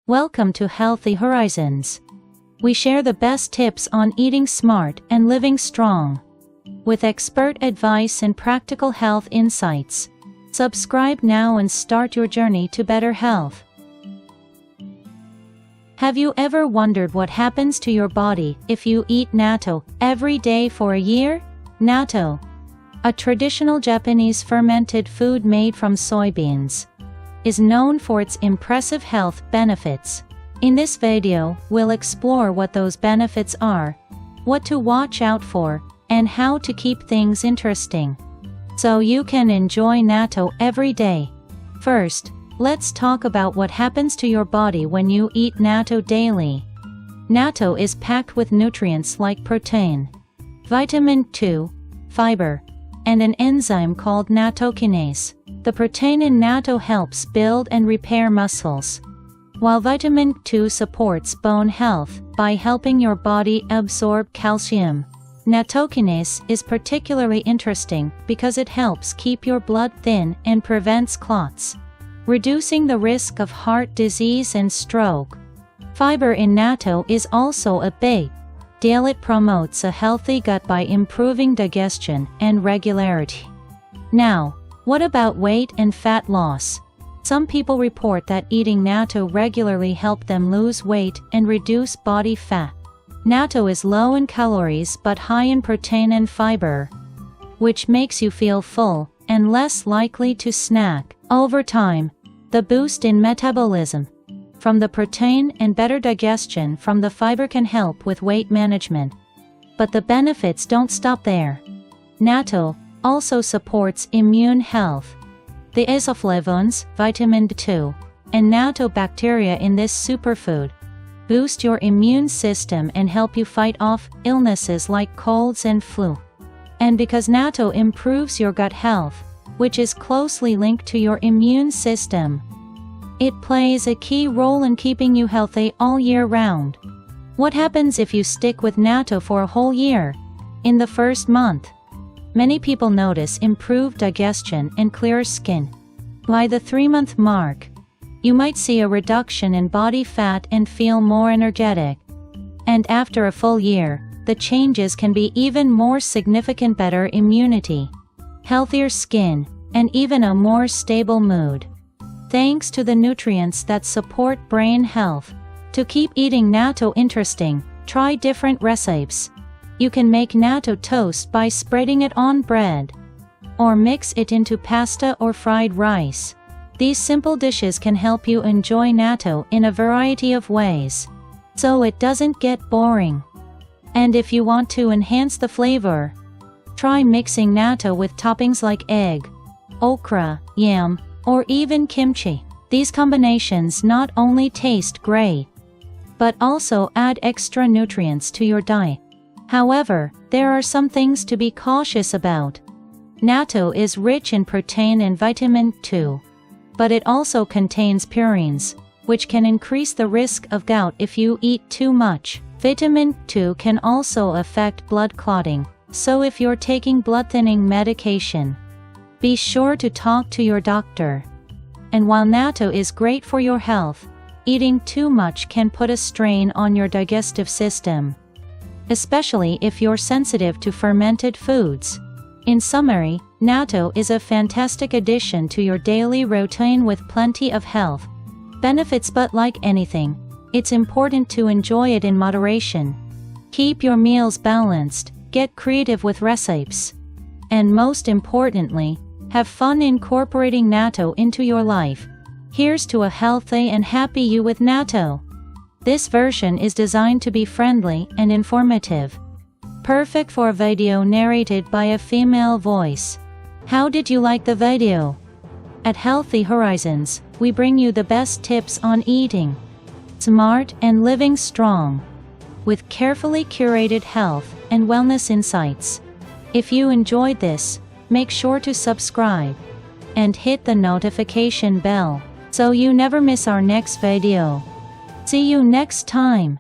Welcome to Healthy Horizons. We share the best tips on eating smart and living strong, with expert advice and practical health insights. Subscribe now and start your journey to better health. Have you ever wondered what happens to your body if you eat natto every day for a year? Natto, a traditional Japanese fermented food made from soybeans, is known for its impressive health benefits. In this video, we'll explore what those benefits are, what to watch out for, and how to keep things interesting, so you can enjoy natto every day. First, let's talk about what happens to your body when you eat natto daily. Natto is packed with nutrients like protein, vitamin 2, fiber, and an enzyme called nattokinase. The protein in natto helps build and repair muscles, while vitamin 2 supports bone health by helping your body absorb calcium. Nattokinase is particularly interesting because it helps keep your blood thin and prevents clots, reducing the risk of heart disease and stroke. Fiber in natto is also a big deal. It promotes a healthy gut by improving digestion and regularity. Now, what about weight and fat loss? Some people report that eating natto regularly helps them lose weight and reduce body fat. Natto is low in calories but high in protein and fiber, which makes you feel full and less likely to snack. Over time, the boost in metabolism from the protein and better digestion from the fiber can help with weight management. But the benefits don't stop there. Natto also supports immune health. The isoflavones, vitamin 2, and natto bacteria in this superfood boost your immune system and help you fight off illnesses like colds and flu. And because natto improves your gut health, which is closely linked to your immune system, it plays a key role in keeping you healthy all year round. What happens if you stick with natto for a whole year? In the first month, many people notice improved digestion and clearer skin. By the 3-month mark, you might see a reduction in body fat and feel more energetic. And after a full year, the changes can be even more significant: better immunity, healthier skin, and even a more stable mood, thanks to the nutrients that support brain health. To keep eating natto interesting, try different recipes. You can make natto toast by spreading it on bread, or mix it into pasta or fried rice. These simple dishes can help you enjoy natto in a variety of ways, so it doesn't get boring. And if you want to enhance the flavor, try mixing natto with toppings like egg, okra, yam, or even kimchi. These combinations not only taste great, but also add extra nutrients to your diet. However, there are some things to be cautious about. Natto is rich in protein and vitamin 2, but it also contains purines, which can increase the risk of gout if you eat too much. Vitamin 2 can also affect blood clotting, so if you're taking blood-thinning medication, be sure to talk to your doctor. And while natto is great for your health, eating too much can put a strain on your digestive system, especially if you're sensitive to fermented foods. In summary, natto is a fantastic addition to your daily routine with plenty of health benefits, but like anything, it's important to enjoy it in moderation. Keep your meals balanced, get creative with recipes, and most importantly, have fun incorporating natto into your life. Here's to a healthy and happy you with natto. This version is designed to be friendly and informative, perfect for a video narrated by a female voice. How did you like the video? At Healthy Horizons, we bring you the best tips on eating smart and living strong, with carefully curated health and wellness insights. If you enjoyed this, make sure to subscribe and hit the notification bell so you never miss our next video. See you next time.